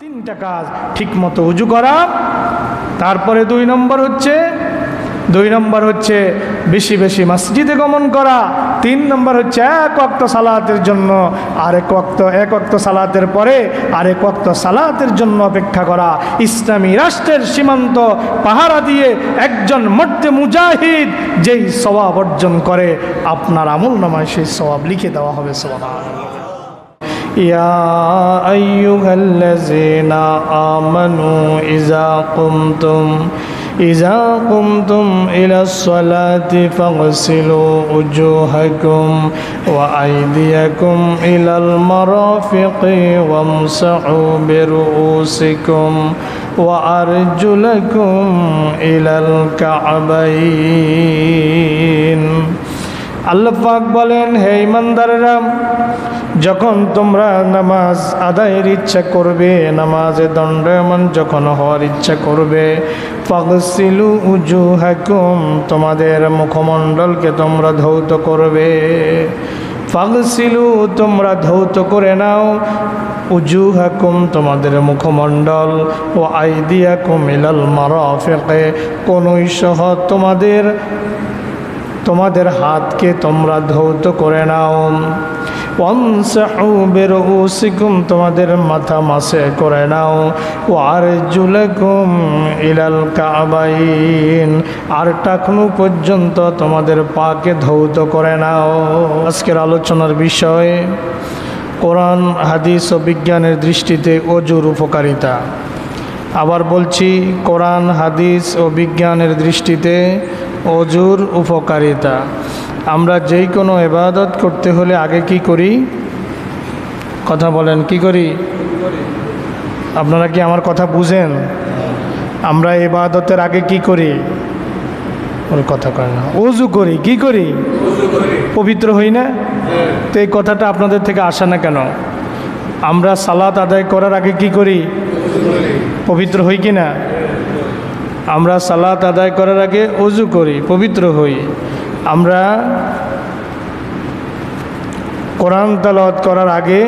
তিনটা কাজ ঠিকমতো উজু করা, তারপরে দুই নম্বর হচ্ছে বেশি বেশি মসজিদে গমন করা, 3 নম্বর হচ্ছে এক ওয়াক্ত সালাতের জন্য এক ওয়াক্ত সালাতের পরে আরেক ওয়াক্ত সালাতের জন্য অপেক্ষা করা। ইসলামী রাষ্ট্রের সীমান্ত পাহারা দিয়ে একজন মর্দে মুজাহিদ যেই সওয়াব অর্জন করে, আপনার আমলনামায় সেই সওয়াব লিখে দেওয়া হবে। সুবহানাল্লাহ। ইয়া আইয়ুহাল্লাযীনা আমানু ইযা কুমতুম ইলাস সালাতি ফাগসিলু উজুহাকুম ওয়া আইদিয়াকুম ইলাল মারাফিqi ওয়ামসাহু বিরুউসিকুম ওয়া আরজুলাকুম ইলাল কা'বাইন। আল্লাহ পাক বলেন, হে ঈমানদাররা, যখন তোমরা নামাজ আদায়ের ইচ্ছা করবে, নামাজে দণ্ডায়মান যখন হওয়ার ইচ্ছা করবে, ফাগসিলু উজুহাকুম, তোমাদের মুখমণ্ডলকে তোমরা ধৌত করবে। ফাগসিলু, তোমরা ধৌত করে নাও, উজুহাকুম, তোমাদের মুখমণ্ডল, ও আইদিয়াকুম ইলাল মারাফিqi, কনুই সহ তোমাদের হাতকে তোমরা ধৌত করে নাও। ওয়ামসাহু বিরুউসিকুম, তোমাদের মাথা মাসে করে নাও। ওয়ারজুলাকুম ইলাল কা'বাইন, আর টাকনু পর্যন্ত তোমাদের পাকে ধৌত করে নাও। আজকের আলোচনার বিষয় কোরআন, হাদিস ও বিজ্ঞানের দৃষ্টিতে অজুর উপকারিতা। আবার বলছি, কোরআন, হাদিস ও বিজ্ঞানের দৃষ্টিতে অজুর উপকারিতা। আমরা যেই কোনো ইবাদত করতে হলে আগে কি করি? কথা বলেন, কি করি? আপনারা কি আমার কথা বুঝেন? আমরা ইবাদতের আগে কি করি? ওর কথা কয় না, অজু করি। কি করি? পবিত্র হই না? তো এই কথাটা আপনাদের থেকে আসে না কেন? আমরা সালাত আদায় করার আগে কি করি? পবিত্র হই কি না? আমরা সালাত আদায় করার আগে অজু করি, পবিত্র হই। আমরা কোরআন তেলাওয়াত করার আগে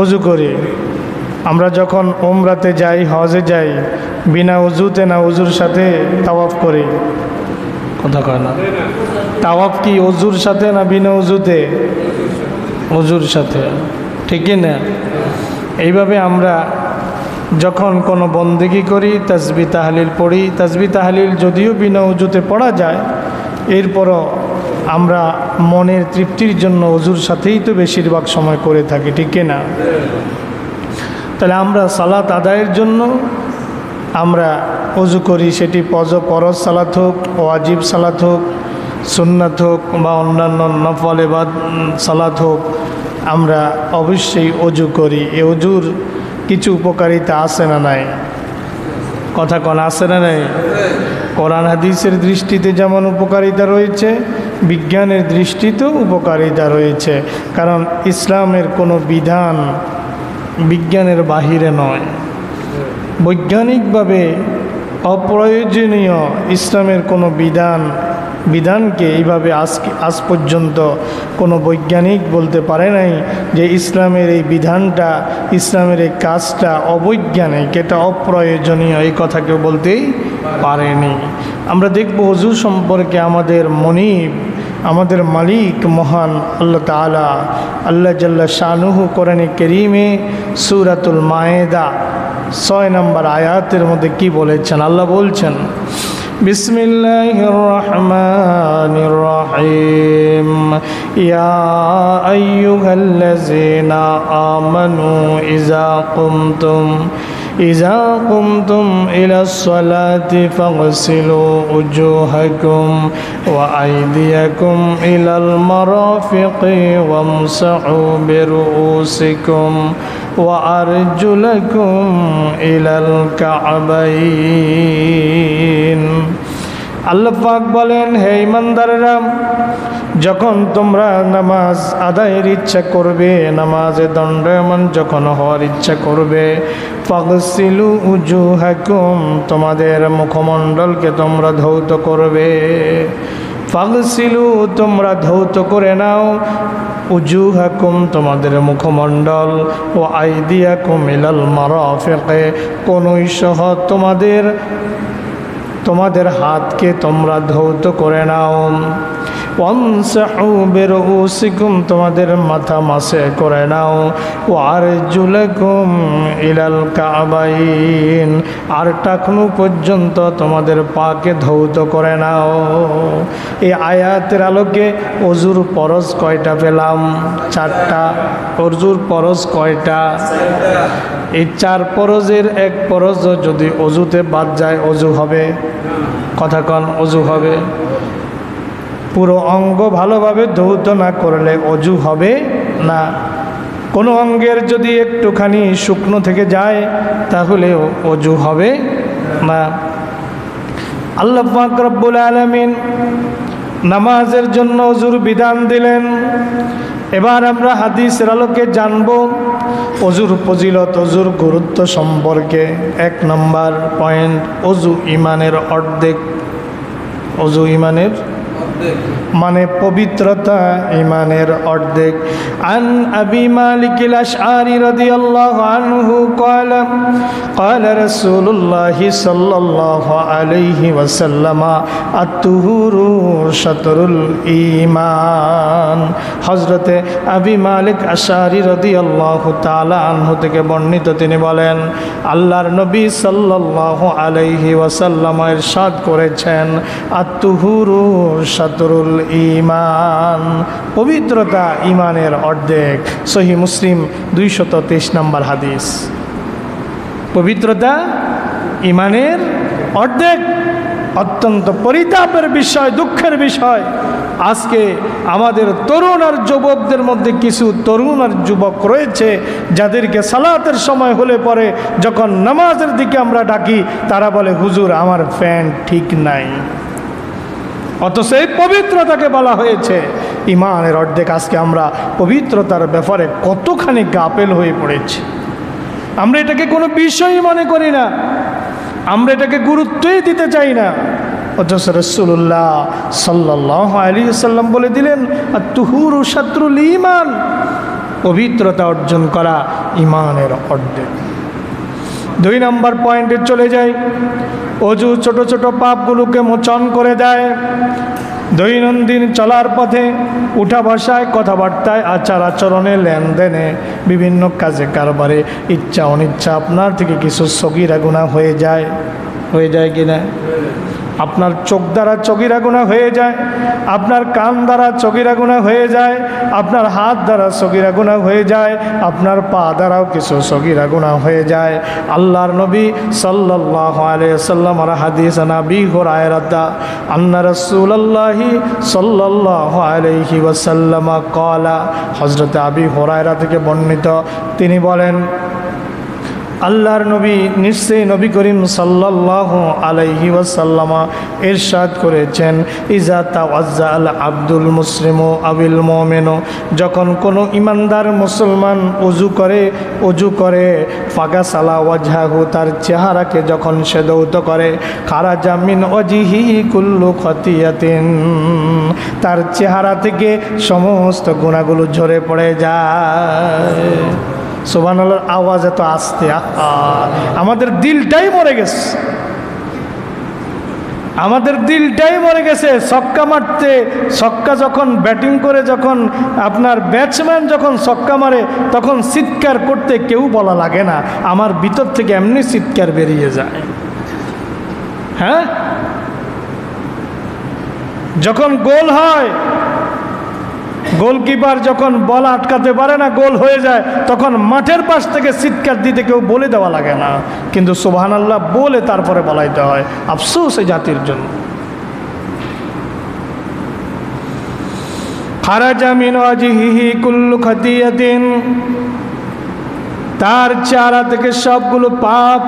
অজু করি। আমরা যখন উমরাতে যাই, হজে যাই, বিনা অজুতে না অজুর সাথে তাওয়াফ করি? কথা কয় না। তাওয়াফ কি অজুর সাথে না বিনা অজুতে? অজুর সাথে, ঠিক না? এইভাবে আমরা যখন কোনো বন্দেগী করি, তাসবিহ তাহলিল পড়ি। তাসবিহ তাহলিল যদিও বিনা উজুতে পড়া যায়, এরপরও আমরা মনের তৃপ্তির জন্য অজুর সাথেই তো বেশিরভাগ সময় করে থাকি, ঠিক না? তাহলে আমরা সালাত আদায়ের জন্য আমরা অজু করি, সেটি ফরজ সালাত হোক, ওয়াজিব সালাত হোক, সুন্নাত হোক বা অন্যান্য নফল সালাত হোক, আমরা অবশ্যই অজু করি। এই অজুর কিছু উপকারিতা আছে না নাই? কথা কোন আছে না নাই? কোরআন হাদিসের দৃষ্টিতে যেমন উপকারিতা রয়েছে, বিজ্ঞানের দৃষ্টিতেও উপকারিতা রয়েছে। কারণ ইসলামের কোনো বিধান বিজ্ঞানের বাহিরে নয়। বৈজ্ঞানিকভাবে অপ্রয়োজনীয় ইসলামের কোনো বিধানকে এইভাবে আজ পর্যন্ত কোনো বৈজ্ঞানিক বলতে পারে নাই যে ইসলামের এই বিধানটা, ইসলামের এই কাজটা অবৈজ্ঞানিক, এটা অপ্রয়োজনীয়, এই কথা কেউ বলতেই পারেনি। আমরা দেখব ওযু সম্পর্কে আমাদের মনিব, আমাদের মালিক মহান আল্লাহ তাআলা, আল্লাহ জাল্লা শানুহু কোরআনে কারীমে সূরাতুল মায়েদা 6 নম্বর আয়াতের মধ্যে কি বলেছেন? আল্লাহ বলছেন, বিসমিল্লাহির রহমানির রহিম, ইয়া আইয়ুহাল্লাযীনা আমানু ইযা কুমতুম ইলাস সালাতি ফাগসিলু উজুহাকুম ওয়া আইদিয়াকুম ইলাল মারাফিqi ওয়ামসাহু বিরুউসিকুম ওয়া আরজুলাকুম ইলাল কা'বাইন। আল্লাহ পাক বলেন, হে ঈমানদাররা, যখন তোমরা নামাজ আদায়ের ইচ্ছা করবে, নামাজে দণ্ডায়মান যখন হওয়ার ইচ্ছা করবে, ফাগসিলু উজুহাকুম, তোমাদের মুখমণ্ডলকে তোমরা ধৌত করবে। ফাগসিলু, তোমরা ধৌত করে নাও, উজুহাকুম তোমাদের মুখমণ্ডল, ও আইদিয়াকুম ইলাল মারাফিকে কনুইসহ তোমাদের হাতকে তোমরা ধৌত করে নাও। ওয়ামসাহু বিরুসিকুম তোমাদের মাথা মাসে করে নাও। ওয়ারজুলাকুম ইলাল কাবাইন আর টাকনু পর্যন্ত তোমাদের পাকে ধৌত করে নাও। এই আয়াতের আলোকে অজুর ফরজ কয়টা পেলাম? 4টা। অজুর ফরজ কয়টা? এই 4 ফরজের এক ফরজ যদি অজুতে বাদ যায় অজু হবে? কথা কন, অজু হবে? পুরো অঙ্গ ভালোভাবে ধৌত না করলে অজু হবে না। কোনো অঙ্গের যদি একটুখানি শুকনো থেকে যায় তাহলে অজু হবে না। আল্লাহ পাক রব্বুল আলামিন নামাজের জন্য অজুর বিধান দিলেন। এবার আমরা হাদিসের আলোকে জানব অজুর ফজিলত, অজুর গুরুত্ব সম্পর্কে। 1 নম্বর পয়েন্ট, অজু ইমানের অর্ধেক। অজু ইমানের মানে পবিত্রতা ইমানের অর্ধেক। আন আবি মালিক আল-আশআরি রাদিয়াল্লাহু আনহু ক্বালা ক্বালা রাসূলুল্লাহি সাল্লাল্লাহু আলাইহি ওয়াসাল্লাম আত-তুহুরু শাতরুল ঈমান। হযরতে আবি মালিক আশআরি রাদিয়াল্লাহু তাআলা আনহু থেকে বর্ণিত, তিনি বলেন আল্লাহর নবী সাল্লাল্লাহু আলাইহি ওয়াসাল্লাম ইরশাদ করেছেন, আত-তুহুরু শাতরুল ঈমান, পবিত্রতা ইমানের অর্ধেক। সহিহ মুসলিম 223 নম্বর হাদিস। পবিত্রতা ইমানের অর্ধেক। অত্যন্ত পরিতাপের বিষয়, দুঃখের বিষয়, আজকে আমাদের তরুণ আর যুবকদের মধ্যে কিছু তরুণ আর যুবক রয়েছে যাদেরকে সালাতের সময় হলে পরে যখন নামাজের দিকে আমরা ডাকি তারা বলে হুজুর আমার প্যান্ট ঠিক নাই। অথচ এই পবিত্রতাকে বলা হয়েছে ইমানের অর্ধেক। আজকে আমরা পবিত্রতার ব্যাপারে কতখানি গাফেল হয়ে পড়েছি। আমরা এটাকে কোনো বিষয়ই মনে করি না, আমরা এটাকে গুরুত্বই দিতে চাই না। অথচ রাসূলুল্লাহ সাল্লাল্লাহু আলাইহি ওয়াসাল্লাম বলে দিলেন আত-তুহুরু শাতরুল ঈমান, পবিত্রতা অর্জন করা ইমানের অর্ধেক। 2 নম্বর পয়েন্টে চলে যাই। অজু ছোট ছোট পাপগুলোকে মোচন করে দেয়। দৈনন্দিন চলার পথে, উঠা বসায়, কথাবার্তায়, আচার আচরণে, লেনদেনে, বিভিন্ন কাজে কারবারে ইচ্ছা অনিচ্ছা আপনার থেকে কিছু সগীরা গুনাহ হয়ে যায় কিনা? আপনার চোখ দ্বারা সগীরা গুনাহ হয়ে যায়, আপনার কান দ্বারা সগীরা গুনাহ হয়ে যায়, আপনার হাত দ্বারা সগীরা গুনাহ হয়ে যায়, আপনার পা দ্বারাও কিছু সগীরা গুনাহ হয়ে যায়। আল্লাহর নবী সাল্লাল্লাহু আলাইহি ওয়াসাল্লাম আর হাদিস আবি হুরায়রা আন্না রাসূলুল্লাহি সাল্লাল্লাহু আলাইহি ওয়াসাল্লাম ক্বালা, হযরত আবি হুরায়রা থেকে বর্ণিত, তিনি বলেন আল্লাহর নবী নিশ্চয়ই নবী করিম সাল্লাল্লাহু আলাইহি ওয়াসাল্লাম ইরশাদ করেছেন, ইজা তাওয়াজ্জাল আব্দুল মুসলিমু আবিল মুমিনু, যখন কোনো ইমানদার মুসলমান অজু করে ফাগাসালা ওয়াজহাহু, তার চেহারাকে যখন সে ধৌত করে, খারাজা মিন ওয়াজহি কুল্লু খতিয়াতিন, তার চেহারা থেকে সমস্ত গুনাহগুলো ঝরে পড়ে যায়। সুবহানাল্লাহর আওয়াজ এত আস্তে, আমাদের দিলটাই মরে গেছে, আমাদের দিলটাই মরে গেছে। ছক্কা মারতে, ছক্কা যখন ব্যাটিং করে, যখন আপনার ব্যাটসম্যান যখন ছক্কা মারে তখন চিৎকার করতে কেউ বলা লাগে না, আমার ভিতর থেকে এমনি চিৎকার বেরিয়ে যায়। হ্যাঁ, যখন গোল হয়, গোলকিপার যখন বল আটকাতে পারে না, গোল হয়ে যায়, তখন মাঠের পাশ থেকে চিৎকার দিতে কেউ বলে দেওয়া লাগে না, কিন্তু সুবহানাল্লাহ বলে তারপরে বলাইতে হয়। আফসোস এই জাতির জন্য। খারাজা মিন ওয়াজহিহি কুল্লু খাতিয়াতিন, তার চেহারা থেকে সবগুলো পাপ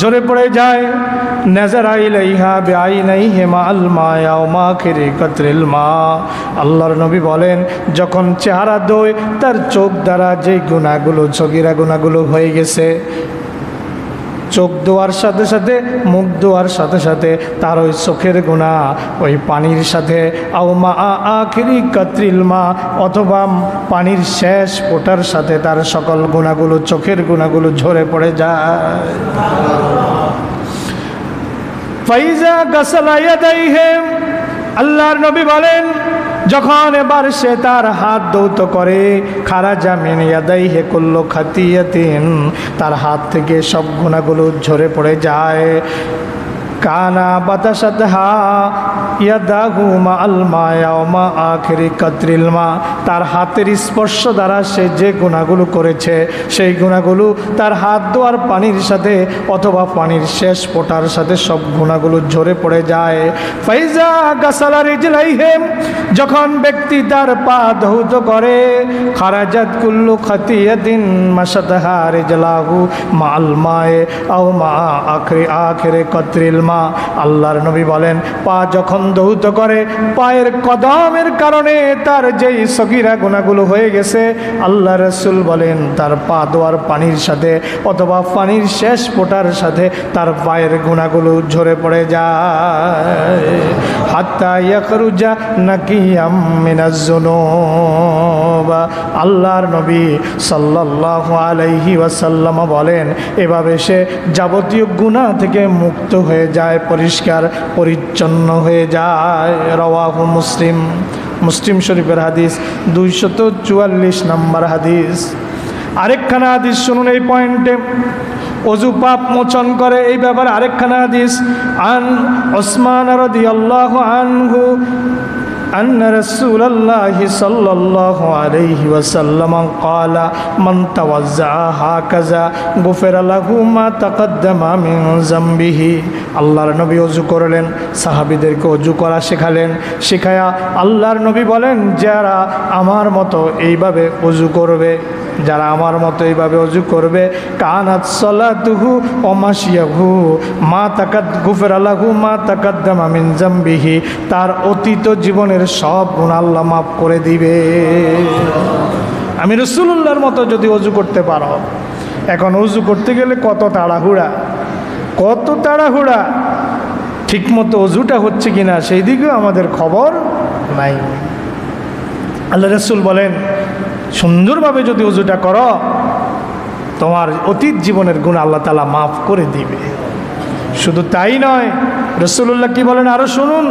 ঝরে পড়ে যায়। নাযারা ইলাইহা বিআইনাইহি মাআল মায়া ওয়া মাখিরি কাতরিল মা, আল্লাহর নবী বলেন যখন চেহারা ধোয় তার চোখ দ্বারা যে গুনাহগুলো, সগীরা গুনাহগুলো হয়ে গেছে, চোখ ধোয়ার সাথে সাথে মুখ ধোয়ার সাথে সাথে তার ওই চোখের গুনাহ ওই পানির সাথে আও মা আখিরি কাত্রিল মা, অথবা পানির শেষ ফোঁটার সাথে তার সকল গুনাহগুলো, চোখের গুনাহগুলো ঝরে পড়ে যায়। ফাইজা গাসালা ইয়াদাইহি, আল্লাহর নবী বলেন যখন এবার সে তার হাত ধৌত করে, খারাজা মিন ইয়াদাইহি কুল্লু খাতিয়াতিন, তার হাত থেকে সব গুনাহগুলো ঝরে পড়ে যায়। কানা বাতাসাতহা ইয়াদাহু মা আল মায়া মা আখিরি কাত্রিল মা, তার হাতের স্পর্শ দ্বারা সে যে গুনাহগুলো করেছে সেই গুনাহগুলো তার হাত ধোয়ার পানির সাথে অথবা পানির শেষ ফোঁটার সাথে সব গুনাহগুলো ঝরে পড়ে যায়। ফাইজা গাসালা রিজলাইহি, যখন ব্যক্তি তার পা ধৌত করে, খারাজাত কুল্লু খাতিয়াতিন মাসাতহা রিজলাহু মা আল মায়ে আও মা আখিরি কাত্রিল মা, আল্লাহর নবী বলেন পা যখন ধৌত করে, পায়ের কদমের কারণে তার যেই সগীরা গুনাহগুলো হয়ে গেছে, আল্লাহ রাসূল বলেন তার পা ধোয়ার পানির সাথে অথবা পানির শেষ ফোঁটার সাথে তার পায়ের গুনাহগুলো ঝরে পড়ে যায়। হাত্তা ইয়াখরুজা নাকিয়াম মিনাজ যুনুব, আল্লাহর নবী সাল্লাল্লাহু আলাইহি ওয়াসাল্লাম বলেন এভাবে সে যাবতীয় গুনাহ থেকে মুক্ত হয়ে যায়, পরিষ্কার পরিচ্ছন্ন হয়ে যায়। রাওয়াহু মুসলিম, মুসলিম শরীফের হাদিস 244 নম্বর হাদিস। আরেকখানা হাদিস শুনুন এই পয়েন্টে, অজু পাপ মোচন করে এই ব্যাপারে আরেকখানা হাদিস। আন উসমান রাদিয়াল্লাহু আনহু أن رسول الله صلى الله عليه وسلم قال من توضأ هكذا غفر له ما تقدم من ذنبه, আল্লাহর নবী ওযু করলেন, সাহাবীদেরকে ওযু করা শেখালেন, শেখায়া আল্লাহর নবী বলেন যারা আমার মতো এইভাবে ওযু করবে, যারা আমার মতো এইভাবে ওযু করবে, কানাত সালাতুহু ওয়া মাশিয়াহু মা গুফিরা লাহু মা তাকাদ্দামা মিন যামবিহি, তার অতীত জীবনের সব গুনাহ আল্লাহ মাফ করে দিবে। আমি রাসূলুল্লাহর মতো যদি ওযু করতে পারো, এখন ওযু করতে গেলে কত তাড়াহুড়া, ঠিকমতো ওযুটা হচ্ছে কিনা সেই দিকেও আমাদের খবর নাই। আল্লাহ রাসূল বলেন সুন্দরভাবে যদি ওযুটা করো, তোমার অতীত জীবনের গুনাহ আল্লাহ তাআলা মাফ করে দিবে। শুধু তাই নয়, রাসূলুল্লাহ কি বলেন আরো শুনুন।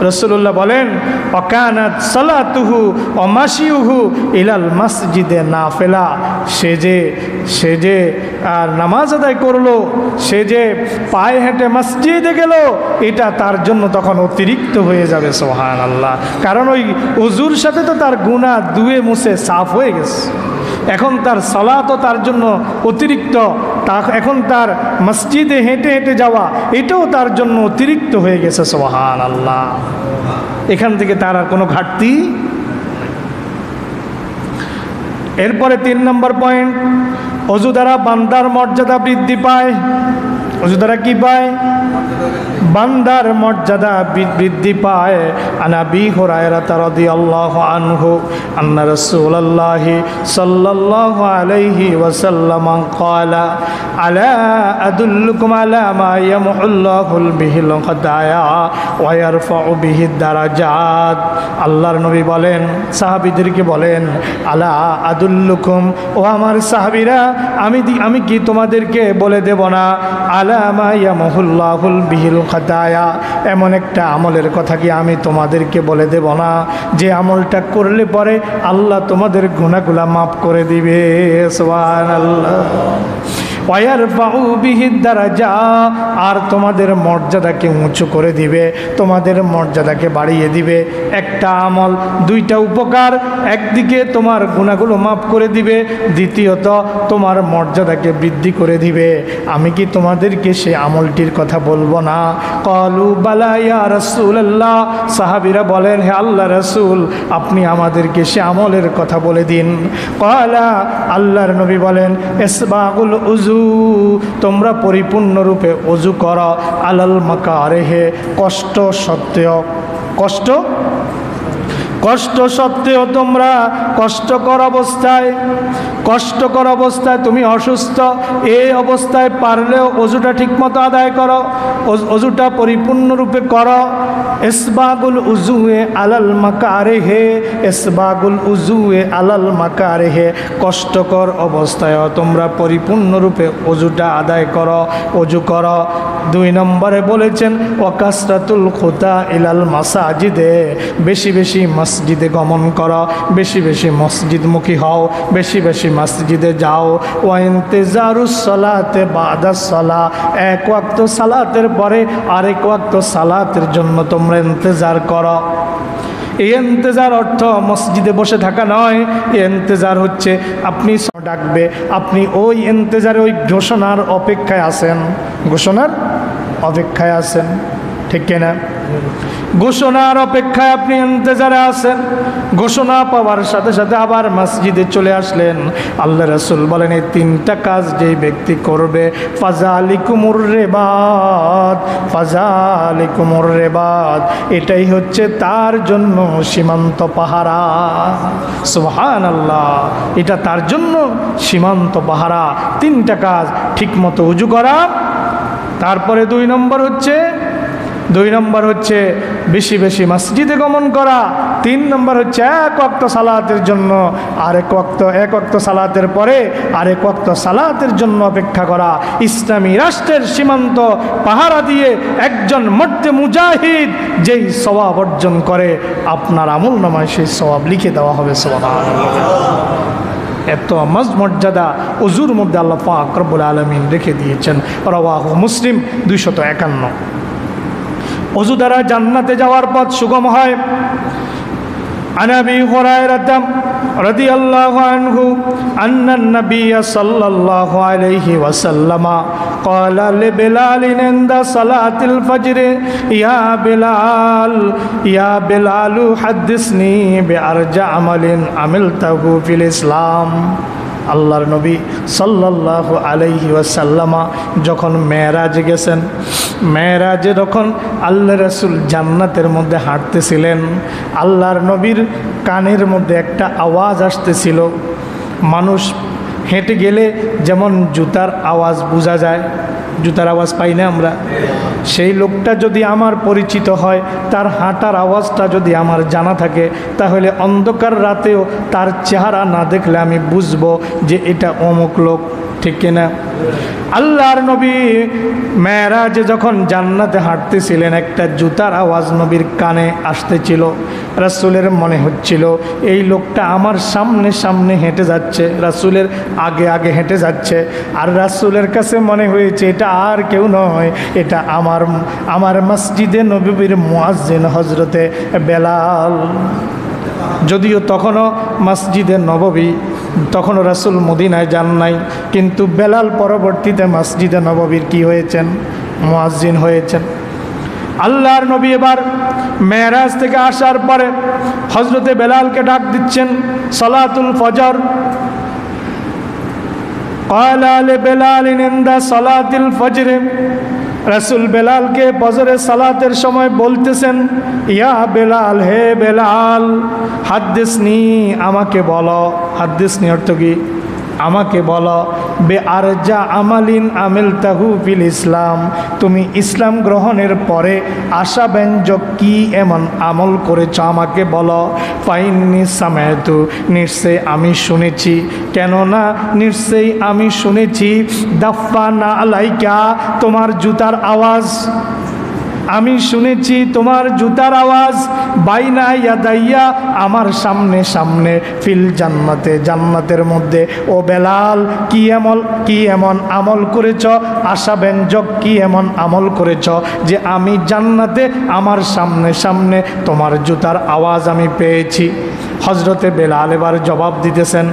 রাসূলুল্লাহ বলেন ওয়াকানাত সালাতুহু ওয়া মাশিউহু ইলাল মসজিদে নাফিলা, সে যে আর নামাজ আদায় করলো, সে যে পায়ে হেঁটে মসজিদে গেল, এটা তার জন্য তখন অতিরিক্ত হয়ে যাবে। সুবহানাল্লাহ, কারণ ওই ওযুর সাথে তো তার গুনাহ ধুয়ে মুছে সাফ হয়ে গেছে, এখন তার সালাতও তার জন্য অতিরিক্ত, এখন তার মসজিদে হেঁটে হেঁটে যাওয়া এটাও তার জন্য অতিরিক্ত হয়ে গেছে। সুবহানাল্লাহ, এখান থেকে তার আর কোনো ঘাটতি। এরপরে 3 নম্বর পয়েন্ট, ওযু দ্বারা বান্দার মর্যাদা বৃদ্ধি পায়। ওযু দ্বারা কি পায়? বান্দার মর্যাদা বৃদ্ধি পায়। আন আবি হুরায়রা রাদিয়াল্লাহু আনহু আন্না রাসূলুল্লাহি সাল্লাল্লাহু আলাইহি ওয়াসাল্লাম ক্বালা আলা আদুল্লুকুম আলা মা ইয়ামহুল্লাহু বিহিল খাতায়া ওয়া ইয়ারফাউ বিহি দারাজাত। আল্লাহর নবী বলেন, সাহাবীদেরকে বলেন, আলা আদুল্লুকুম, ও আমার সাহাবীরা, আমি কি তোমাদেরকে বলে দেব না, আলা মা ইয়ামহুল্লাহু বিহিল খাতায়া, এমন একটা আমলের কথা কি আমি তোমাদেরকে বলে দেব না যে আমলটা করলে পরে আল্লাহ তোমাদের গুনাহগুলা মাফ করে দিবে। সুবহানাল্লাহ। ওয়ারফাউ বিহি দারাজা, আর তোমাদের মর্যাদাকে উঁচু করে দিবে, তোমাদের মর্যাদাকে বাড়িয়ে দিবে। একটা আমল, 2টা উপকার, একদিকে তোমার গুনাহগুলো মাফ করে দিবে, দ্বিতীয়ত তোমার মর্যাদাকে বৃদ্ধি করে দিবে। আমি কি তোমাদেরকে সে আমলটির কথা বলবো না? ক্বালু বালা ইয়া রাসূলুল্লাহ, সাহাবীরা বলেন, হে আল্লাহ রাসূল, আপনি আমাদেরকে সে আমলের কথা বলে দিন। ক্বালা, আল্লাহর নবী বলেন, ইসবাগুল উযু, তোমরা পরিপূর্ণরূপে ওযু করো, আলাল মাকারিহে, কষ্ট সত্ত্বেও তোমরা কষ্টকর অবস্থায় কষ্টকর অবস্থায়, তুমি অসুস্থ, এই অবস্থায় পারলেও অজুটা ঠিকমতো আদায় করো, অজুটা পরিপূর্ণরূপে করো। ইসবাগুল উজুয়ে আলাল মাকারিহে, ইসবাগুল উজুয়ে আলাল মাকারিহে, কষ্টকর অবস্থায়ও তোমরা পরিপূর্ণরূপে অজুটা আদায় করো, অজু করো। 2 নম্বরে বলেছেন ওয়াকাসরাতুল খুতা ইলাল মাসাজিদে, বেশি বেশি মসজিদে গমন করো, বেশি বেশি মসজিদমুখী হও, বেশি বেশি মসজিদে যাও। ওয়া ইন্তিজারুস সালাতে বাদাস সালা, এক ওয়াক্ত সালাতের পরে আরেক ওয়াক্ত সালাতের জন্য তোমরা ইন্তজার করো। এই ইন্তজার অর্থ মসজিদে বসে থাকা নয়, এই ইন্তজার হচ্ছে আপনি ডাকবে, আপনি ওই ইন্তজারে ওই ঘোষণার অপেক্ষায় আছেন, ঘোষণার অপেক্ষায় আছেন, ঠিক কিনা? ঘোষণার অপেক্ষায় আপনি ইন্তজারে আছেন। ঘোষণা পাওয়ার সাথে সাথে আবার মসজিদে চলে আসলেন। আল্লাহ রাসূল বলেন এই 3টা কাজ যেই ব্যক্তি করবে, ফাযালিকুমুর রিবাত, ফাযালিকুমুর রিবাত, এটাই হচ্ছে তার জন্য সীমান্ত পাহারা। সুবহানাল্লাহ, এটা তার জন্য সীমান্ত পাহারা। 3টা কাজ, ঠিকমতো উজু করা, তারপরে 2 নম্বর হচ্ছে বেশি বেশি মসজিদে গমন করা, 3 নম্বর হচ্ছে এক ওয়াক্ত সালাতের জন্য এক ওয়াক্ত সালাতের পরে আরেক ওয়াক্ত সালাতের জন্য অপেক্ষা করা। ইসলামী রাষ্ট্রের সীমান্ত পাহারা দিয়ে একজন মর্দে মুজাহিদ যেই সওয়াব অর্জন করে, আপনার আমলনামায় সেই সওয়াব লিখে দেওয়া হবে। সুবহানাল্লাহ, এত মর্যাদা ওযুর মধ্যে আল্লাহ পাক রব্বুল আলামিন রেখে দিয়েছেন। রাওয়াহু মুসলিম 251। ওযু দ্বারা জান্নাতে যাওয়ার পথ সুগম হয়। عن أبي هريرة رضي الله عنه أن النبي صلى الله عليه وسلم قال لبلال عند صلاة الفجر يا بلال حدثني بأرجى عمل عملته في الإسلام। আল্লাহর নবী সাল্লাল্লাহু আলাইহি ওয়াসাল্লাম যখন মেরাজে গেছেন, মেরাজে যখন আল্লাহ রাসূল জান্নাতের মধ্যে হাঁটতেছিলেন, আল্লাহর নবীর কানের মধ্যে একটা আওয়াজ আসতেছিল। মানুষ হেঁটে গেলে যেমন জুতার আওয়াজ বোঝা যায়, জুতার আওয়াজ পাই না আমরা, সেই লোকটা যদি আমার পরিচিত হয়, তার হাঁটার আওয়াজটা যদি আমার জানা থাকে, তাহলে অন্ধকার রাতেও তার চেহারা না দেখলে আমি বুঝবো যে এটা অমুক লোক, ঠিক কিনা? আল্লাহর নবী মেরাজে যখন জান্নাতে হাঁটতেছিলেন, একটা জুতার আওয়াজ নবীর কানে আসতেছিল। রাসূলের মনে হচ্ছিল এই লোকটা আমার সামনে সামনে হেঁটে যাচ্ছে, রাসূলের আগে আগে হেঁটে যাচ্ছে। আর রাসূলের কাছে মনে হয়েছে এটা আর কেউ নয়, এটা আমার মসজিদে নববীর মুয়াজ্জিন হযরতে বেলাল। যদিও তখনও মসজিদে নববী, তখনও রাসূল মদিনায় যান নাই, কিন্তু বেলাল পরবর্তীতে মসজিদে নববীর কি হয়েছেন? মুয়াজ্জিন হয়েছেন। আল্লাহর নবী এবার মেরাজ থেকে আসার পরে হযরতে বেলালকে ডাক দিচ্ছেন সালাতুল ফজর। ক্বালা লিবেলাল ইনদা সালাতিল ফজর, রাসূল বেলালকে ফজরের সালাতের সময় বলতেছেন, ইয়া বেলাল, হে বেলাল, হাদ্দিসনি, আমাকে বলো। হাদ্দিসনি অর্থ কি? আমাকে বলো। বে আরজা আমালিন আমিলতাহু ফিল ইসলাম, তুমি ইসলাম গ্রহণের পরে আশাব্যঞ্জক কি এমন আমল করেছ আমাকে বলো। ফাইন্নি সামাইতু, নিশ্চয়ই আমি শুনেছি, কেননা নিশ্চয়ই আমি শুনেছি, দাফফানা আলাইকা, তোমার জুতার আওয়াজ, আমি শুনেছি তোমার জুতার আওয়াজ, বাইনা ইয়াদাইয়া, আমার সামনে সামনে, ফিল জান্নাতে, জান্নাতের মধ্যে। ও বেলাল, কি এমন আমল করেছ, আশাব্যঞ্জক কি এমন আমল করেছ যে আমি জান্নাতে আমার সামনে সামনে তোমার জুতার আওয়াজ আমি পেয়েছি। হযরতে বেলাল এবার জবাব দিতেছেন,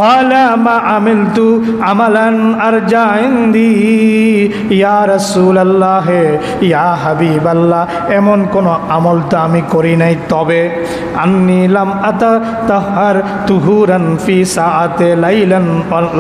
قال ما عملت عملا ارجع عندي يا رسول الله يا حبيب الله, এমন কোন আমল তো আমি করি নাই, তবে আন্নী লাম আতাতাহার তুহুরান ফি সাআতে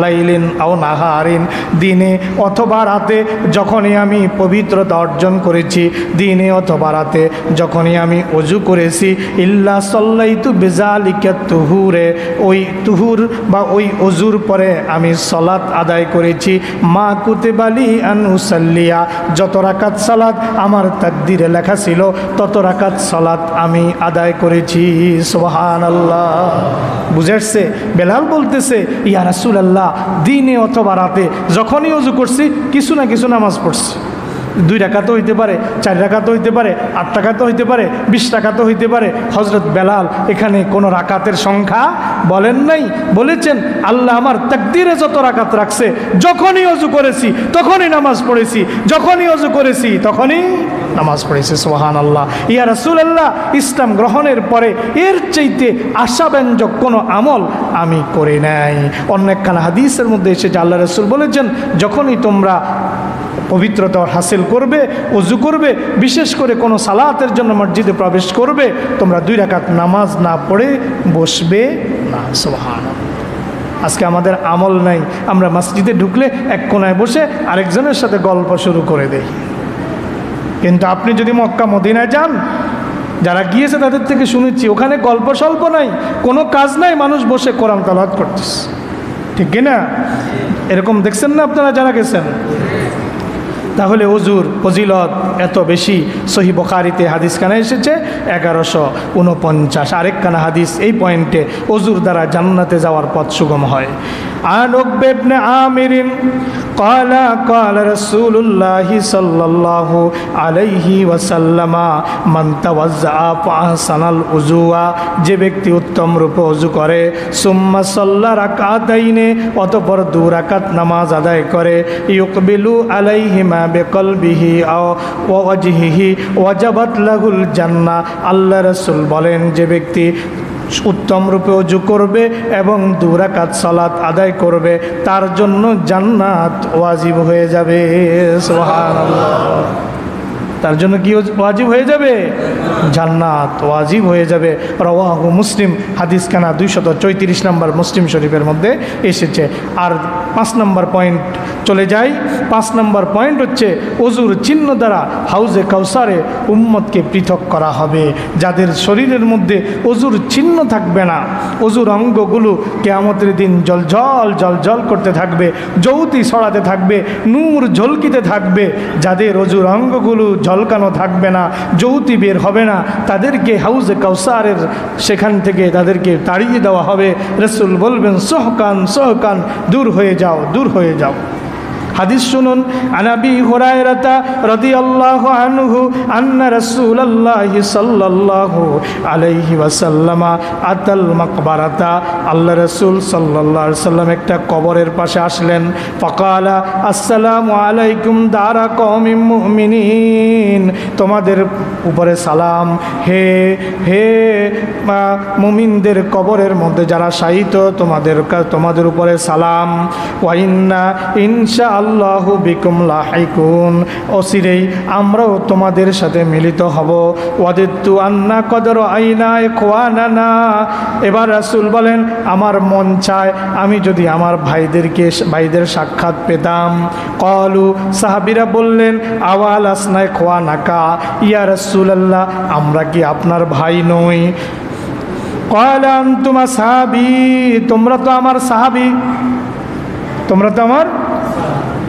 লাইলিন আও নাহারিন, দিনে অথবা রাতে যখনই আমি পবিত্রতা অর্জন করেছি, দিনে অথবা রাতে যখনই আমি ওযু করেছি, ইল্লা সাল্লাইতু বিযালিকা তুহুরে, ওই তুহুর বা ওই অজুর পরে আমি সালাত আদায় করেছি, মা কুতিবালি আন উসাল্লিয়া, যত রাকাত সালাত আমার তাকদীরে লেখা ছিল তত রাকাত সালাত আমি আদায় করেছি। সুবহানাল্লাহ। বুঝে আসছে? বেলাল বলতেছে, ইয়া রাসূলুল্লাহ, দিনে অথবা রাতে যখনই ওযু করছি কিছু না কিছু নামাজ পড়ছি। 2 রাকাতও হইতে পারে, 4 রাকাতও হইতে পারে, 8 রাকাতও হইতে পারে, 20 রাকাতও হইতে পারে। হযরত বেলাল এখানে কোনো রাকাতের সংখ্যা বলেন নাই, বলেছেন আল্লাহ আমার তাকদীরে যত রাকাত রাখছে, যখনই ওযু করেছি তখনই নামাজ পড়েছি, যখনই ওযু করেছি তখনই নামাজ পড়েছি। সুবহানাল্লাহ। ইয়া রাসূলুল্লাহ, ইসলাম গ্রহণের পরে এর চাইতে আশাব্যঞ্জক কোনো আমল আমি করি নাই। অন্য একখানা হাদিসের মধ্যে এসেছে আল্লাহ রাসূল বলেছেন, যখনই তোমরা পবিত্রতা হাসিল করবে, ওযু করবে, বিশেষ করে কোনো সালাতের জন্য মসজিদে প্রবেশ করবে, তোমরা 2 রাকাত নামাজ না পড়ে বসবে না। সুবহানাল্লাহ। আজকে আমাদের আমল নাই, আমরা মসজিদে ঢুকলে এক কোনায় বসে আরেকজনের সাথে গল্প শুরু করে দেই। কিন্তু আপনি যদি মক্কা মদিনায় যান, যারা গিয়েছে তাদের থেকে শুনেছি ওখানে গল্প স্বল্প নাই, কোনো কাজ নাই, মানুষ বসে কোরআন তেলাওয়াত করতেছে। ঠিক কিনা? এরকম দেখছেন না আপনারা যারা গেছেন? তাহলে ওযুর ফজিলত এত বেশি। সহিহ বুখারীতে হাদিসখানা এসেছে 1149। আরেকখানা হাদিস এই পয়েন্টে ওযুর দ্বারা জান্নাতে যাওয়ার পথ সুগম হয়। عن عقبة بن عامر قال قال رسول الله صلى الله عليه وسلم من توضأ فأحسن الوضوء, যে ব্যক্তি উত্তম রূপে ওযু করে, সুম্মা সাল্লা রাকাতাইনে, অতঃপর 2 রাকাত নামাজ আদায় করে, ইউকবিলু আলাইহিমা বিকলবিহি আও ওয়াজহিহি ওয়াজাবাত লাহুল জান্নাহ। আল্লাহ রাসূল বলেন, যে ব্যক্তি উত্তম রূপে ওযু করবে এবং 2 রাকাত সালাত আদায় করবে, তার জন্য জান্নাত ওয়াজিব হয়ে যাবে। সুবহানাল্লাহ। তার জন্য কি ওয়াজিব হয়ে যাবে? জান্নাত ওয়াজিব হয়ে যাবে। রাওয়াহু মুসলিম, হাদিসখানা 234 নম্বর মুসলিম শরীফের মধ্যে এসেছে। আর 5 নম্বর পয়েন্ট চলে যাই। 5 নম্বর পয়েন্ট হচ্ছে ওযুর চিহ্ন দ্বারা হাউজে কাউসারে উম্মতকে পৃথক করা হবে। যাদের শরীরের মধ্যে ওযুর চিহ্ন থাকবে না, ওযুর অঙ্গগুলো কিয়ামতের দিন জলজল জলজল করতে থাকবে, জ্যোতি ছড়াতে থাকবে, নূর ঝলকিতে থাকবে। যাদের ওযুর অঙ্গগুলো ঝলকানো থাকবে না, জ্যোতি বের হবে না, তাদেরকে হাউজে কাউসারের সেখান থেকে তাদেরকে তাড়িয়ে দেওয়া হবে। রাসূল বলবেন, সোহকান সোহকান, দূর হয়ে যাও, দূর হয়ে যাও। হাদিস শুনুন। আন আবি হুরায়রা রাদিয়াল্লাহু আনহু আন্না রাসূলুল্লাহি সাল্লাল্লাহু আলাইহি ওয়াসাল্লাম আতাল মাকবারাতা, আল্লাহ রাসূল সাল্লাল্লাহু আলাইহি ওয়াসাল্লাম একটা কবরের পাশে আসলেন। ফাকালা আসসালামু আলাইকুম দারা কওমিন মুমিনিন, তোমাদের উপরে সালাম, হে হে মুমিনদের কবরের মধ্যে যারা শায়িত, তোমাদের উপরে সালাম। ওয়া ইন্না ইনশাআল্লাহু বিকুম লাহিকুন, অচিরেই আমরাও তোমাদের সাথে মিলিত হব। ওয়াদিতু আন্না কদর আইনা ইখওয়ানানা, এবার রাসূল বলেন, আমার মন চায় আমি যদি আমার ভাইদের সাক্ষাৎ পেতাম। ক্বালু, সাহাবীরা বললেন, আওয়াল আসনা ইখওয়ানাকা, ইয়া রাসূলুল্লাহ, আমরা কি আপনার ভাই নই? ক্বালা আনতুম আসহাবী, তোমরা তো আমার সাহাবী, তোমরা তো আমার।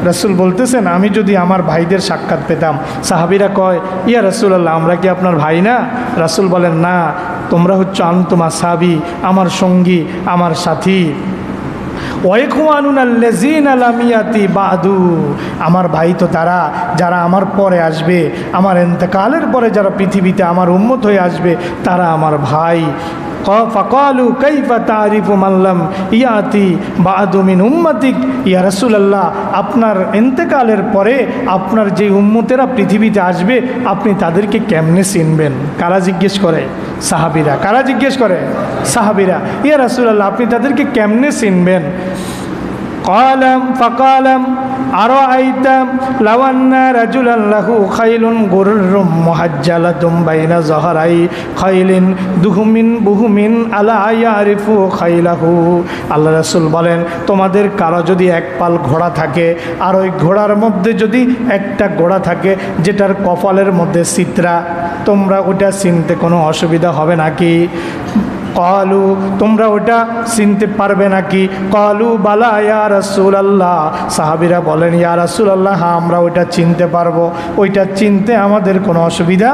রাসূল বলতেছেন, আমি যদি আমার ভাইদের সাক্ষাৎ পেতাম। সাহাবীরা কয়, ইয়া রাসূলুল্লাহ, আমরা কি আপনার ভাই না? রাসূল বলেন, না, তোমরা হচ্ছে আনতুম আসহাবী, আমার সঙ্গী, আমার সাথী। ওয়াইখওয়ানুনাল্লাযীনা লাম ইয়াতি বাদু, আমার ভাই তো তারা যারা আমার পরে আসবে, আমার ইন্তেকালের পরে যারা পৃথিবীতে আমার উম্মত হয়ে আসবে, তারা আমার ভাই। ফাকালু কাইফা তারিফু মাল্লাম ইয়াতি বাদু মিন উম্মতিক, ইয়া রাসূলুল্লাহ, আপনার ইন্তেকালের পরে আপনার যে উম্মতেরা পৃথিবীতে আসবে, আপনি তাদেরকে কেমনে চিনবেন? কারা জিজ্ঞেস করে? সাহাবীরা। কারা জিজ্ঞেস করে? সাহাবীরা। ইয়া রাসূলুল্লাহ, আপনি তাদেরকে কেমনে চিনবেন? قالم فقالم أرأيت لو أن رجلا له خيل غر محجلة بين ظهري خيل دهم بهم ألا يعرف خيله। আল্লাহ রাসূল বলেন, তোমাদের কারো যদি এক পাল ঘোড়া থাকে, আর ওই ঘোড়ার মধ্যে যদি একটা ঘোড়া থাকে যেটার কপালের মধ্যে চিত্রা, তোমরা ওটা চিনতে কোনো অসুবিধা হবে নাকি? ক্বালু তোমরা ওটা চিনতে পারবে নাকি? ক্বালু বালা ইয়া রাসূলুল্লাহ, সাহাবীরা বলেন ইয়া রাসূলুল্লাহ, হ্যাঁ আমরা ওইটা চিনতে পারবো, ওইটা চিনতে আমাদের কোনো অসুবিধা।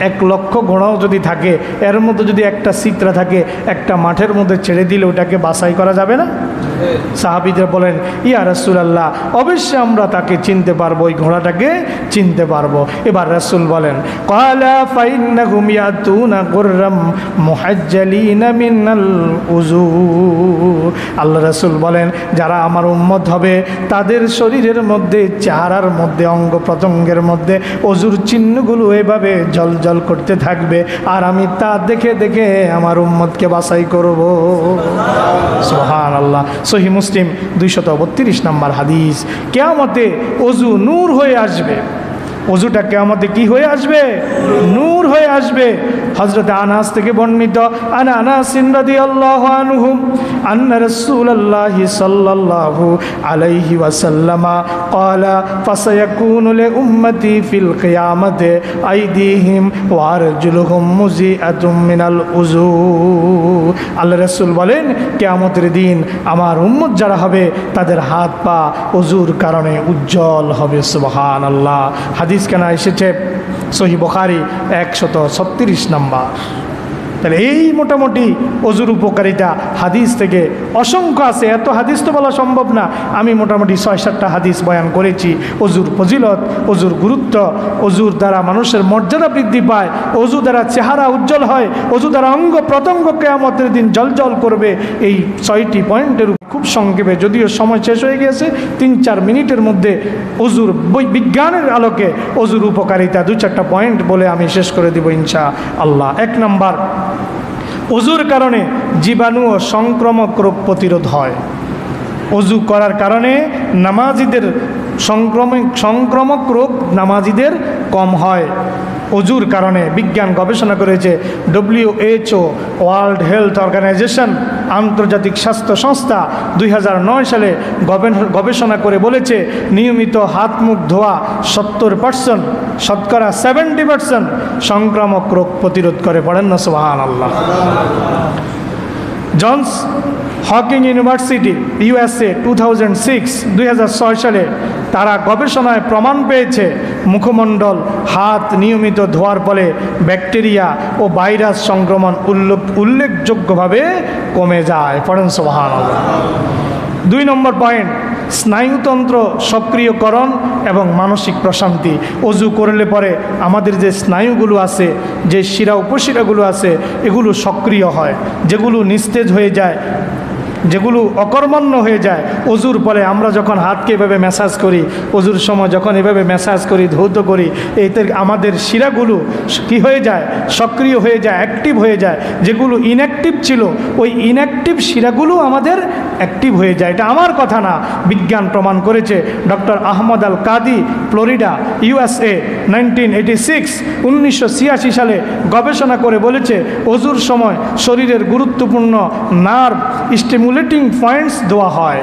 1,00,000 ঘোড়াও যদি থাকে, এর মধ্যে যদি একটা চিত্রা থাকে, একটা মাঠের মধ্যে ছেড়ে দিলে ওটাকে বাছাই করা যাবে না? সাহাবীরা বলেন ইয়া রাসূলুল্লাহ, অবশ্যই আমরা তাকে চিনতে পারবো, ওই ঘোড়াটাকে চিনতে পারবো। এবার রাসূল বলেন ক্বালা ফাইন্নাহুম ইয়াতুনা গুররাম মুহাজ্জালিনা মিনাল উযু। আল্লাহ রাসূল বলেন যারা আমার উম্মত হবে তাদের শরীরের মধ্যে, চেহারার মধ্যে, অঙ্গ প্রত্যঙ্গের মধ্যে অজুর চিহ্নগুলো এভাবে জ্বলজ্বল করতে থাকবে, আর আমি তা দেখে দেখে আমার উম্মতকে বাছাই করব। সুবহানাল্লাহ। সহিহ মুসলিম 232 নম্বর হাদিস। কিয়ামতে অজু নূর হয়ে আসবে। অজুটা কিয়ামতে কি হয়ে আসবে? নূর হয়ে আসবে। হযরত আনাস থেকে বর্ণিত, আনা আনাস রাদিয়াল্লাহু আনহু আন্না রাসূলুল্লাহি সাল্লাল্লাহু আলাইহি ওয়াসাল্লাম ক্বালা ফাসায়াকুনু লি উম্মতি ফিল কিয়ামাতি আইদিহিম ওয়া আরজুলুহুম মুজিআতুম মিনাল উযু। আল্লাহ রাসূল বলেন কিয়ামতের দিন আমার উম্মত যারা হবে তাদের হাত পা ওযুর কারণে উজ্জ্বল হবে। সুবহানাল্লাহ। হাদিস কেনা এসেছে সহিহ বুখারী 136 নম্বর। তাহলে এই মোটামুটি অজুর উপকারিতা হাদিস থেকে অসংখ্য আছে, এত হাদিস তো বলা সম্ভব না। আমি মোটামুটি 6-7টা হাদিস বয়ান করেছি। অজুর ফজিলত, অজুর গুরুত্ব, অজুর দ্বারা মানুষের মর্যাদা বৃদ্ধি পায়, অজু দ্বারা চেহারা উজ্জ্বল হয়, অজু দ্বারা অঙ্গ প্রত্যঙ্গ কিয়ামতের দিন জলজল করবে। এই 6টি পয়েন্টের খুব সংক্ষেপে, যদিও সময় শেষ হয়ে গিয়েছে, 3-4 মিনিটের মধ্যে অজুর বিজ্ঞানের আলোকে অজুর উপকারিতা 2-4টা পয়েন্ট বলে আমি শেষ করে দেব ইনশাআল্লাহ। 1 নম্বর, অজুর কারণে জীবাণু ও সংক্রামক রোগ প্রতিরোধ হয়। অজু করার কারণে নামাজিদের সংক্রামক রোগ নামাজিদের কম হয়। অজুর কারণে বিজ্ঞান গবেষণা করেছে। WHO ওয়ার্ল্ড হেলথ অর্গানাইজেশন, আন্তর্জাতিক স্বাস্থ্য সংস্থা 2009 সালে গবেষণা করে বলেছে নিয়মিত হাত মুখ ধোয়া 70%, শতকরা 70% সংক্রামক রোগ প্রতিরোধ করে। পড়েন না সুবহানাল্লাহ। জনস হকিং ইউনিভার্সিটি USA 2006 সালে তারা গবেষণায় প্রমাণ পেয়েছে মুখমণ্ডল, হাত নিয়মিত ধোয়ার ফলে ব্যাকটেরিয়া ও ভাইরাস সংক্রমণ উল্লেখযোগ্যভাবে কমে যায়। পড়েন সুবহানাল্লাহ। 2 নম্বর পয়েন্ট, স্নায়ুতন্ত্র সক্রিয়করণ এবং মানসিক প্রশান্তি। অজু করলে পরে আমাদের যে স্নায়ুগুলো আছে, যে শিরা উপশিরাগুলো আছে, এগুলো সক্রিয় হয়। যেগুলো নিস্তেজ হয়ে যায়, যেগুলো অকর্মণ্য হয়ে যায় অজুর পরে, আমরা যখন হাতকে এভাবে ম্যাসাজ করি, অজুর সময় যখন এভাবে ম্যাসাজ করি, ধৌত করি, এতে আমাদের শিরাগুলো কি হয়ে যায়? সক্রিয় হয়ে যায়, অ্যাক্টিভ হয়ে যায়। যেগুলো ইনঅ্যাক্টিভ ছিল, ওই ইনঅ্যাক্টিভ শিরাগুলো আমাদের অ্যাক্টিভ হয়ে যায়। এটা আমার কথা না, বিজ্ঞান প্রমাণ করেছে। ডক্টর আহমদ আল কাদি, ফ্লোরিডা, USA 1986 সালে গবেষণা করে বলেছে অজুর সময় শরীরের গুরুত্বপূর্ণ নার্ভ স্টিমুলেটিং পয়েন্টস দেওয়া হয়।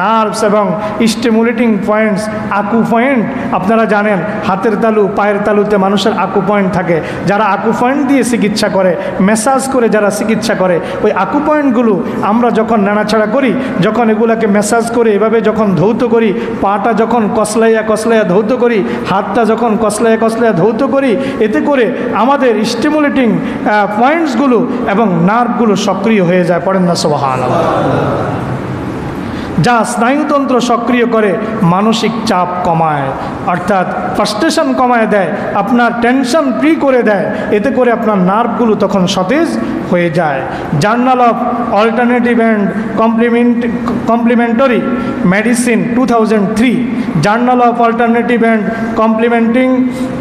নার্ভস এবং স্টিমুলেটিং পয়েন্টস, আকু পয়েন্ট আপনারা জানেন, হাতের তালু, পায়ের তালুতে মানুষের আকু পয়েন্ট থাকে। যারা আকু পয়েন্ট দিয়ে চিকিৎসা করে, ম্যাসাজ করে যারা চিকিৎসা করে, ওই আকু পয়েন্টগুলো আমরা যখন নাড়াচাড়া করি, যখন এগুলাকে ম্যাসাজ করে এভাবে যখন ধৌত করি, পাটা যখন কসলাইয়া কসলাইয়া ধৌত করি, হাতটা যখন কসলাইয়া কসলাইয়া ধৌত করি, এতে করে আমাদের স্টিমুলেটিং পয়েন্টসগুলো এবং নার্ভগুলো সক্রিয় হয়ে যায়। পড়েন না সুবহানাল্লাহ। যা স্নায়ুতন্ত্র সক্রিয় করে মানসিক চাপ কমায়, অর্থাৎ ফ্রাস্ট্রেশন কমায় দেয়, আপনার টেনশন ফ্রি করে দেয়। এতে করে আপনার নার্ভগুলো তখন সতেজ হয়ে যায়। Journal of alternative and complementary medicine 2003, journal of alternative and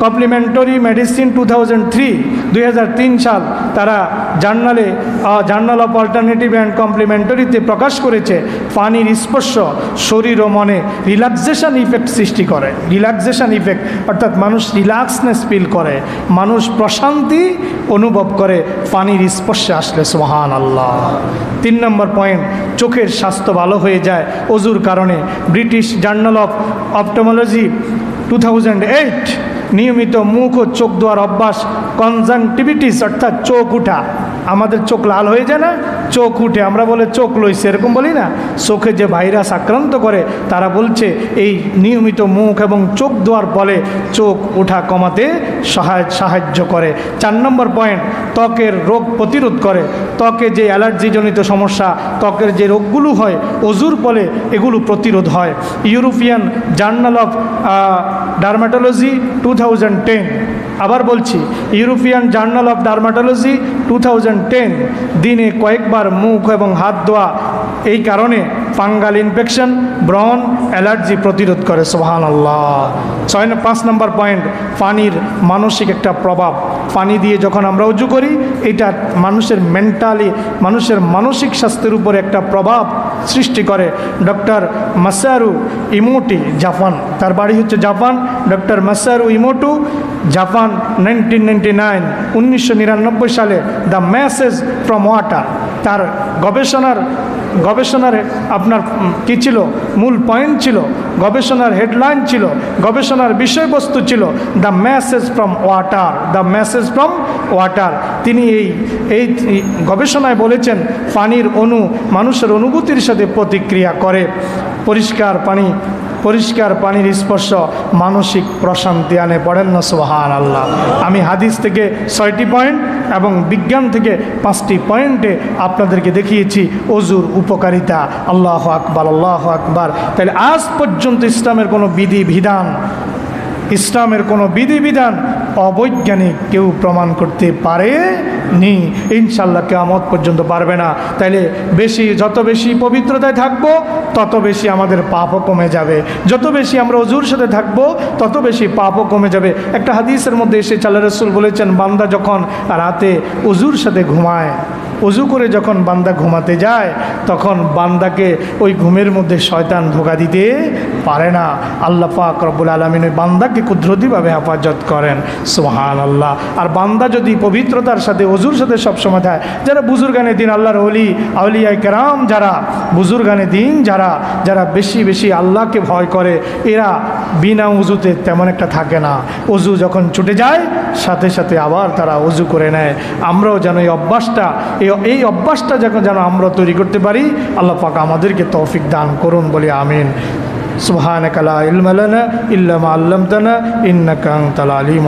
complementary medicine 2003 সাল তারা জার্নাল অফ অল্টারনেটিভ অ্যান্ড কমপ্লিমেন্টারিতে প্রকাশ করেছে পানির স্পর্শ শরীর ও মনে রিল্যাক্সেশন ইফেক্ট সৃষ্টি করে। রিল্যাক্সেশন ইফেক্ট অর্থাৎ মানুষ রিল্যাক্সনেস ফিল করে, মানুষ প্রশান্তি অনুভব করে পানির স্পর্শে আসলে। সুবহানাল্লাহ। 3 নম্বর পয়েন্ট, চোখের স্বাস্থ্য ভালো হয়ে যায় অজুর কারণে। ব্রিটিশ জার্নাল অফ অপটোমোলজি 2008 নিয়মিত মুখ ও চোখ ধোয়ার অভ্যাস কনজাংটিভিটিস অর্থাৎ চোখ উঠা, আমাদের চোখ লাল হয়ে যায় না, চোখ উঠে, আমরা বলে চোখ লইছে এরকম বলি না, চোখে যে ভাইরাস আক্রান্ত করে, তারা বলছে এই নিয়মিত মুখ এবং চোখ ধোয়ার ফলে চোখ ওঠা কমাতে সাহায্য করে। 4 নম্বর পয়েন্ট, ত্বকের রোগ প্রতিরোধ করে। ত্বকে যে অ্যালার্জিজনিত সমস্যা, ত্বকের যে রোগগুলো হয় অজুর ফলে এগুলো প্রতিরোধ হয়। ইউরোপিয়ান জার্নাল অফ ডার্মাটোলজি 2010, আবার বলছি, ইউরোপিয়ান জার্নাল অফ ডার্মাটোলজি 2010, দিনে কয়েকবার মুখ এবং হাত ধোয়া এই কারণে ফাঙ্গাল ইনফেকশন, ব্রণ, অ্যালার্জি প্রতিরোধ করে। সুবহানাল্লাহ। 5 নম্বর পয়েন্ট, পানির মানসিক একটা প্রভাব। পানি দিয়ে যখন আমরা উজু করি, এটা মানুষের মানুষের মানসিক স্বাস্থ্যের উপরে একটা প্রভাব সৃষ্টি করে। ডক্টর মাসারু ইমোটো, জাপান, তার বাড়ি হচ্ছে জাপান। ডক্টর মাসারু ইমোটো, জাপান, 1999 সালে দ্য মেসেজ ফ্রম ওয়াটার, তার গবেষণার আপনার কী ছিল, মূল পয়েন্ট ছিল, গবেষণার হেডলাইন ছিল, গবেষণার বিষয়বস্তু ছিল the message from water, the message from water. তিনি এই গবেষণায় বলেছেন পানির অণু মানুষের অনুভূতির সাথে প্রতিক্রিয়া করে। পরিষ্কার পানির স্পর্শ মানসিক প্রশান্তি আনে। পড়েন না সুবহানাল্লাহ। আমি হাদিস থেকে 6টি পয়েন্ট এবং বিজ্ঞান থেকে 5টি পয়েন্টে আপনাদেরকে দেখিয়েছি অজুর উপকারিতা। আল্লাহু আকবার, আল্লাহু আকবার। তাহলে আজ পর্যন্ত ইসলামের কোনো বিধিবিধান অবৈজ্ঞানিক কেউ প্রমাণ করতে পারেনি, ইনশাল্লাহ কিয়ামত পর্যন্ত পারবে না। তাইলে যত বেশি পবিত্রতায় থাকবো তত বেশি আমাদের পাপও কমে যাবে, যত বেশি আমরা অজুর সাথে থাকবো তত বেশি পাপও কমে যাবে। একটা হাদিসের মধ্যে এসে আল্লাহ রাসূল বলেছেন, বান্দা যখন রাতে অজুর সাথে ঘুমায়, অজু করে যখন বান্দা ঘুমাতে যায়, তখন বান্দাকে ওই ঘুমের মধ্যে শয়তান ধোঁকা দিতে পারে না। আল্লাহ পাক রব্বুল আলামিন ওই বান্দাকে কুদরতিভাবে হেফাজত করেন। সুবহানাল্লাহ। আর বান্দা যদি পবিত্রতার সাথে অজুর সাথে সবসময় থাকে, যারা বুজুর্গানে দিন, আল্লাহর আউলিয়ায়ে কেরাম, যারা বুজুর্গানে দিন, যারা বেশি আল্লাহকে ভয় করে, এরা বিনা উজুতে তেমন একটা থাকে না। অজু যখন ছুটে যায় সাথে সাথে আবার তারা অজু করে নেয়। আমরাও যেন এই অভ্যাসটা যেন আমরা তৈরি করতে পারি। আল্লাহ পাক আমাদেরকে তৌফিক দান করুন, বলি আমিন। সুবহানাকা লা ইলমা লানা ইল্লা মা আল্লামতানা ইন্নাকা আনতাল আলিম।